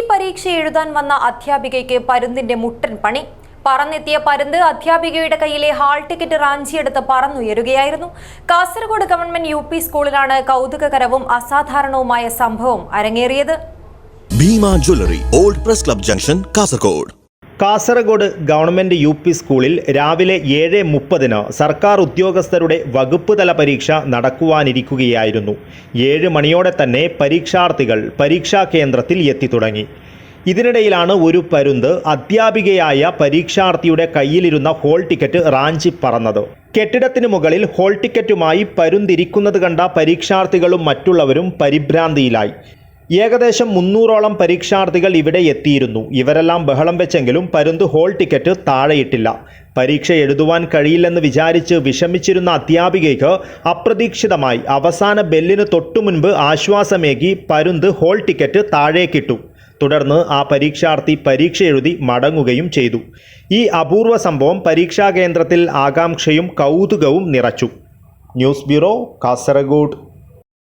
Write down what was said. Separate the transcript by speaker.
Speaker 1: പരീക്ഷ എഴുതാൻ വന്ന അധ്യാപികയ്ക്ക് പരുന്തിന്റെ മുട്ടൻ പണി. പറന്നെത്തിയ പരുന്ത് അധ്യാപികയുടെ കയ്യിലെ ഹാൾ ടിക്കറ്റ് റാഞ്ചിയെടുത്ത് പറന്നുയരുകയായിരുന്നു. കാസർഗോഡ് ഗവൺമെന്റ് UP സ്കൂളിലാണ് കൗതുകകരവും അസാധാരണവുമായ സംഭവം അരങ്ങേറിയത്.
Speaker 2: Bhima jewellery, old press club junction, Kasaragod.
Speaker 3: Kasaragod government UP സ്കൂളിൽ രാവിലെ 7:30 സർക്കാർ ഉദ്യോഗസ്ഥരുടെ വകുപ്പ് തല പരീക്ഷ നടക്കുവാനിരിക്കുകയായിരുന്നു. 7 മണിയോടെ തന്നെ പരീക്ഷാർത്ഥികൾ പരീക്ഷാ കേന്ദ്രത്തിൽ എത്തിത്തുടങ്ങി. ഇതിനിടയിലാണ് ഒരു പരുന്ത് അധ്യാപികയായ പരീക്ഷാർത്ഥിയുടെ കയ്യിലിരുന്ന ഹോൾ ടിക്കറ്റ് റാഞ്ചി പറന്നത്. കെട്ടിടത്തിന് മുകളിൽ ഹോൾ ടിക്കറ്റുമായി പരുന്തിരിക്കുന്നത് കണ്ട പരീക്ഷാർത്ഥികളും മറ്റുള്ളവരും പരിഭ്രാന്തിയിലായി. ഏകദേശം 300ഓളം പരീക്ഷാർത്ഥികൾ ഇവിടെ എത്തിയിരുന്നു. ഇവരെല്ലാം ബഹളം വെച്ചെങ്കിലും പരുന്ത് ഹോൾ ടിക്കറ്റ് താഴെയിട്ടില്ല. പരീക്ഷ എഴുതുവാൻ കഴിയില്ലെന്ന് വിചാരിച്ച് വിഷമിച്ചിരുന്ന അധ്യാപികയ്ക്ക് അപ്രതീക്ഷിതമായി അവസാന ബെല്ലിന് തൊട്ടുമുൻപ് ആശ്വാസമേകി പരുന്ത് ഹോൾ ടിക്കറ്റ് താഴേക്കിട്ടു. തുടർന്ന് ആ പരീക്ഷാർത്ഥി പരീക്ഷ എഴുതി മടങ്ങുകയും ചെയ്തു. ഈ അപൂർവ സംഭവം പരീക്ഷാ കേന്ദ്രത്തിൽ ആകാംക്ഷയും കൗതുകവും നിറച്ചു. News bureau, Kasaragod.